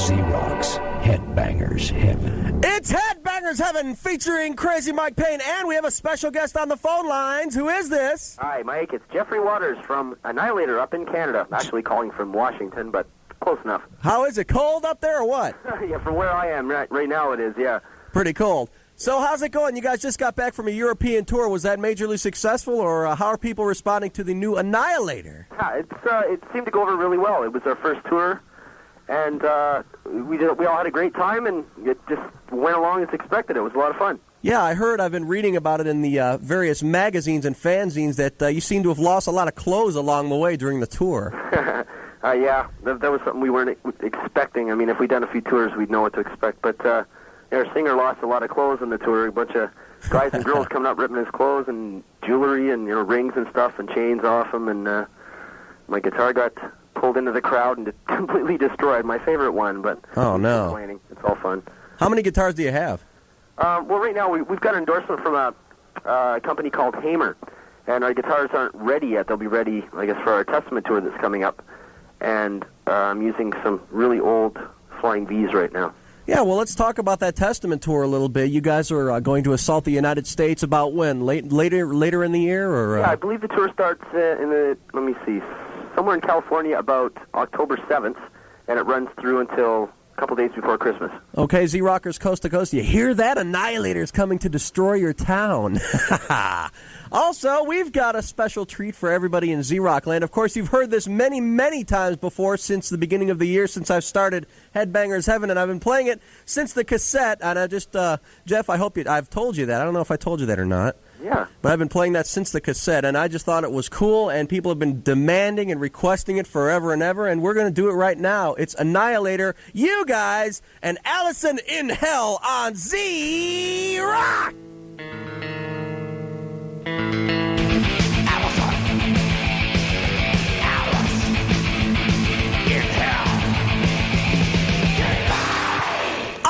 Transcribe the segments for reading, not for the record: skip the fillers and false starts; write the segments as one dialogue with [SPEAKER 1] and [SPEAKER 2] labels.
[SPEAKER 1] Z-Rock's Headbangers Heaven.
[SPEAKER 2] It's Headbangers Heaven featuring Crazy Mike Paine, and we have a special guest on the phone lines. Who is this?
[SPEAKER 3] Hi, Mike. It's Jeffrey Waters from Annihilator up in Canada. I'm actually calling from Washington, but close enough.
[SPEAKER 2] How is it? Cold up there or what?
[SPEAKER 3] Yeah, from where I am right now it is, yeah.
[SPEAKER 2] Pretty cold. So how's it going? You guys just got back from a European tour. Was that majorly successful, or how are people responding to the new Annihilator?
[SPEAKER 3] Yeah, it seemed to go over really well. It was our first tour, and we all had a great time, and it just went along as expected. It was a lot of fun.
[SPEAKER 2] Yeah, I heard. I've been reading about it in the various magazines and fanzines that you seem to have lost a lot of clothes along the way during the tour.
[SPEAKER 3] Yeah, that was something we weren't expecting. I mean, if we'd done a few tours, we'd know what to expect, but our singer lost a lot of clothes on the tour. A bunch of guys and girls coming up ripping his clothes and jewelry and rings and stuff and chains off him. And my guitar got pulled into the crowd and completely destroyed. My favorite one, but
[SPEAKER 2] oh no,
[SPEAKER 3] complaining. It's all fun.
[SPEAKER 2] How many guitars do you have?
[SPEAKER 3] Well, right now we've got an endorsement from a company called Hamer, and our guitars aren't ready yet. They'll be ready, I guess, for our Testament tour that's coming up. And I'm using some really old Flying V's right now.
[SPEAKER 2] Yeah, well, let's talk about that Testament tour a little bit. You guys are going to assault the United States about when? Later in the year? Or
[SPEAKER 3] Yeah, I believe the tour starts somewhere in California about October 7th, and it runs through until a couple days before Christmas.
[SPEAKER 2] Okay, Z-Rockers coast to coast. You hear that? Annihilator's coming to destroy your town. Also, we've got a special treat for everybody in Z-Rock land. Of course, you've heard this many, many times before since the beginning of the year, since I've started Headbangers Heaven, and I've been playing it since the cassette. And I just, Jeff, I've told you that. I don't know if I told you that or not.
[SPEAKER 3] Yeah.
[SPEAKER 2] But I've been playing that since the cassette, and I just thought it was cool, and people have been demanding and requesting it forever and ever, and we're going to do it right now. It's Annihilator, you guys, and Allison in Hell on Z-Rock!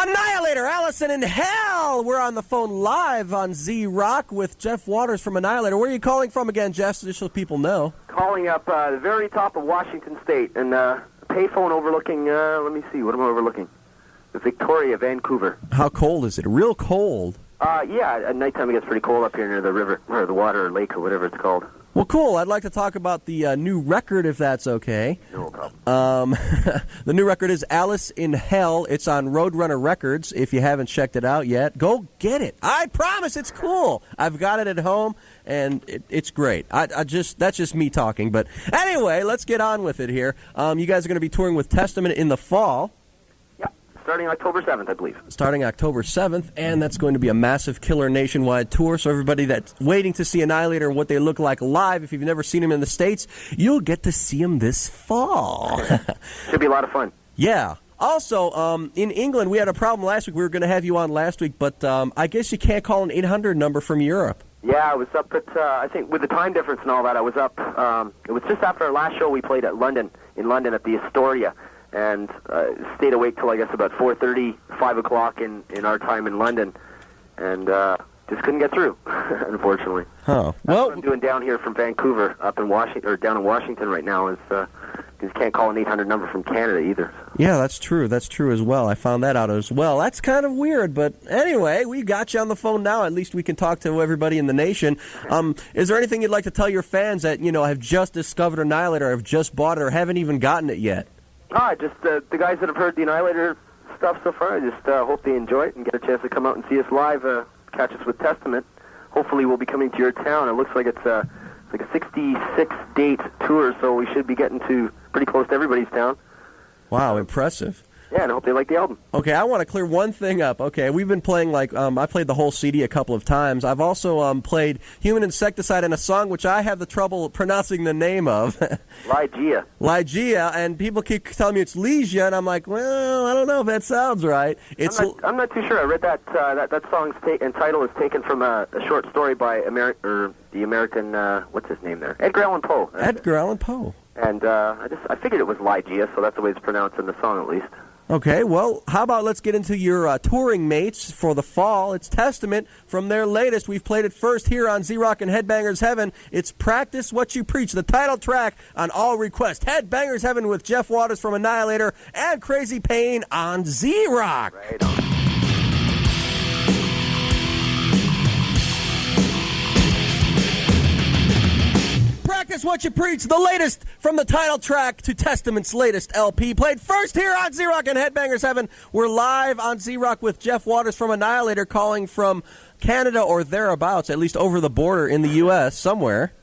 [SPEAKER 2] Annihilator, Allison in Hell. We're on the phone live on Z-Rock with Jeff Waters from Annihilator. Where are you calling from again, Jeff, just so people know?
[SPEAKER 3] Calling up the very top of Washington State, and a payphone overlooking, let me see, what am I overlooking? The Victoria, Vancouver.
[SPEAKER 2] How cold is it? Real cold?
[SPEAKER 3] Yeah, at nighttime it gets pretty cold up here near the river, or the water, or lake, or whatever it's called.
[SPEAKER 2] Well, cool. I'd like to talk about the new record, if that's okay.
[SPEAKER 3] No problem.
[SPEAKER 2] The new record is Alice in Hell. It's on Roadrunner Records. If you haven't checked it out yet, go get it. I promise it's cool. I've got it at home, and it's great. That's just me talking. But anyway, let's get on with it here. You guys are going to be touring with Testament in the fall.
[SPEAKER 3] Starting October 7th, I believe.
[SPEAKER 2] Starting October 7th, and that's going to be a massive killer nationwide tour. So everybody that's waiting to see Annihilator and what they look like live, if you've never seen them in the States, you'll get to see them this fall.
[SPEAKER 3] Should be a lot of fun.
[SPEAKER 2] Yeah. Also, in England, we had a problem last week. We were going to have you on last week, but I guess you can't call an 800 number from Europe.
[SPEAKER 3] Yeah, I was up at, I think, with the time difference and all that, I was up, it was just after our last show we played in London at the Astoria. And stayed awake till, I guess, about 4:30, 5 o'clock in our time in London, and just couldn't get through, unfortunately.
[SPEAKER 2] Huh.
[SPEAKER 3] That's what I'm doing down here from Vancouver, up in Washington, or down in Washington right now, is you can't call an 800 number from Canada either.
[SPEAKER 2] Yeah, that's true. That's true as well. I found that out as well. That's kind of weird, but anyway, we got you on the phone now. At least we can talk to everybody in the nation. Is there anything you'd like to tell your fans that, have just discovered Annihilator, have just bought it, or haven't even gotten it yet?
[SPEAKER 3] Just the guys that have heard the Annihilator stuff so far, I just hope they enjoy it and get a chance to come out and see us live, catch us with Testament. Hopefully we'll be coming to your town. It looks like it's like a 66-date tour, so we should be getting to pretty close to everybody's town.
[SPEAKER 2] Wow, impressive.
[SPEAKER 3] Yeah, and I hope they like the album.
[SPEAKER 2] Okay, I want to clear one thing up. Okay, we've been playing, I played the whole CD a couple of times. I've also played Human Insecticide in a song which I have the trouble pronouncing the name of.
[SPEAKER 3] Ligeia.
[SPEAKER 2] Ligeia, and people keep telling me it's Legia, and I'm like, well, I don't know if that sounds right.
[SPEAKER 3] I'm not too sure. I read that song's title is taken from a short story by the American, what's his name there? Edgar Allan Poe.
[SPEAKER 2] Edgar Allan Poe.
[SPEAKER 3] And I figured it was Ligeia, so that's the way it's pronounced in the song, at least.
[SPEAKER 2] Okay, well, how about let's get into your touring mates for the fall. It's Testament from their latest. We've played it first here on Z-Rock and Headbangers Heaven. It's Practice What You Preach, the title track on All Request. Headbangers Heaven with Jeff Waters from Annihilator and Crazy Paine on Z-Rock.
[SPEAKER 3] Right on.
[SPEAKER 2] Practice What You Preach, the latest from the title track to Testament's latest LP. Played first here on Z-Rock and Headbangers Heaven. We're live on Z-Rock with Jeff Waters from Annihilator, calling from Canada or thereabouts, at least over the border in the U.S. somewhere.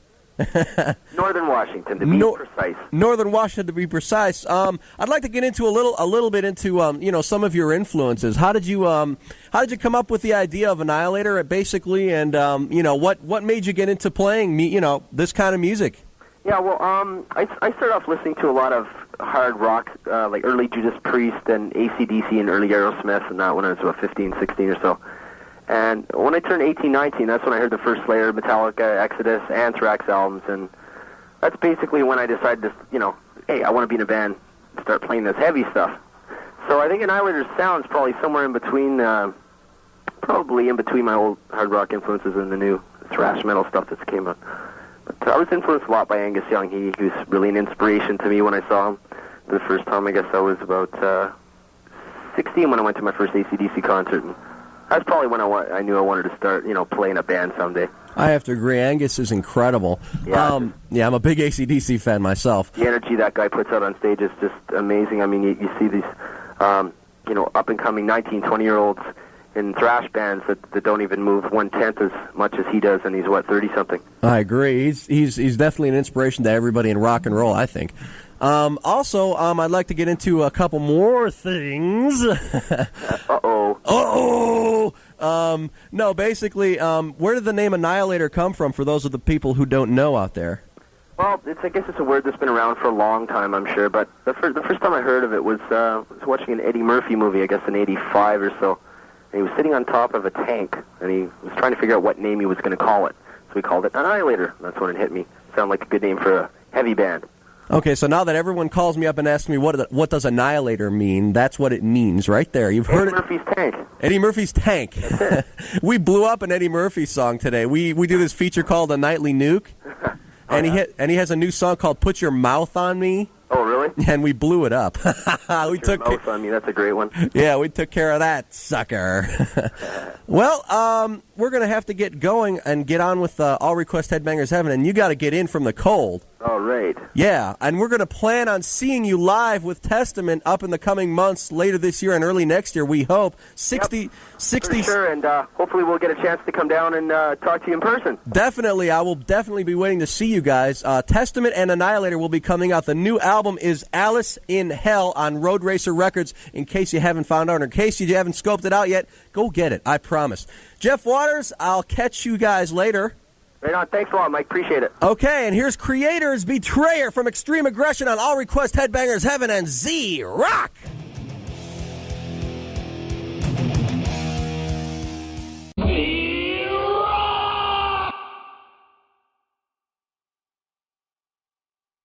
[SPEAKER 3] Northern Washington, to be precise.
[SPEAKER 2] Northern Washington, to be precise. I'd like to get into a little bit into some of your influences. How did you come up with the idea of Annihilator, basically, and what made you get into playing this kind of music?
[SPEAKER 3] Yeah, well, I started off listening to a lot of hard rock, like early Judas Priest and AC/DC and early Aerosmith, and that when I was about 15, 16 or so. And when I turned 18, 19, that's when I heard the first Slayer, Metallica, Exodus, Anthrax albums, and that's basically when I decided to, hey, I want to be in a band and start playing this heavy stuff. So I think Annihilator's sound is probably somewhere in between, my old hard rock influences and the new thrash metal stuff that's came out. But I was influenced a lot by Angus Young. He was really an inspiration to me when I saw him the first time. I guess I was about 16 when I went to my first AC/DC concert. And that's probably when I knew I wanted to start, playing a band someday.
[SPEAKER 2] I have to agree. Angus is incredible.
[SPEAKER 3] Yeah,
[SPEAKER 2] I'm a big AC/DC fan myself.
[SPEAKER 3] The energy that guy puts out on stage is just amazing. I mean, you see these, up-and-coming 19, 20-year-olds in thrash bands that don't even move 1/10 as much as he does, and he's, 30-something?
[SPEAKER 2] I agree. He's definitely an inspiration to everybody in rock and roll, I think. Also, I'd like to get into a couple more things. No, basically, where did the name Annihilator come from for those of the people who don't know out there?
[SPEAKER 3] Well, I guess it's a word that's been around for a long time, I'm sure, but the first time I heard of it was watching an Eddie Murphy movie, I guess in 85 or so, and he was sitting on top of a tank, and he was trying to figure out what name he was going to call it, so he called it Annihilator. That's when it hit me. Sounded like a good name for a heavy band.
[SPEAKER 2] Okay, so now that everyone calls me up and asks me what does Annihilator mean, that's what it means right there. You've heard
[SPEAKER 3] Eddie Murphy's tank.
[SPEAKER 2] Eddie Murphy's tank. We blew up an Eddie Murphy song today. We do this feature called A Nightly Nuke, and he has a new song called Put Your Mouth on Me.
[SPEAKER 3] Oh, really?
[SPEAKER 2] And we blew it up.
[SPEAKER 3] We took your mouth on me. That's a great one.
[SPEAKER 2] Yeah, we took care of that sucker. Well, we're going to have to get going and get on with All Request Headbangers Heaven, and you got to get in from the cold.
[SPEAKER 3] Oh, right.
[SPEAKER 2] Yeah, and we're going to plan on seeing you live with Testament up in the coming months, later this year and early next year, we hope. 60...
[SPEAKER 3] For sure, and hopefully we'll get a chance to come down and talk to you in person.
[SPEAKER 2] Definitely. I will definitely be waiting to see you guys. Testament and Annihilator will be coming out. The new album is Alice in Hell on Road Racer Records. In case you haven't found out, or in case you haven't scoped it out yet, go get it. I promise. Jeff Waters, I'll catch you guys later.
[SPEAKER 3] Right on. Thanks a lot, Mike. Appreciate it.
[SPEAKER 2] Okay, and here's Creator's Betrayer from Extreme Aggression on All Request Headbangers Heaven and Z-Rock.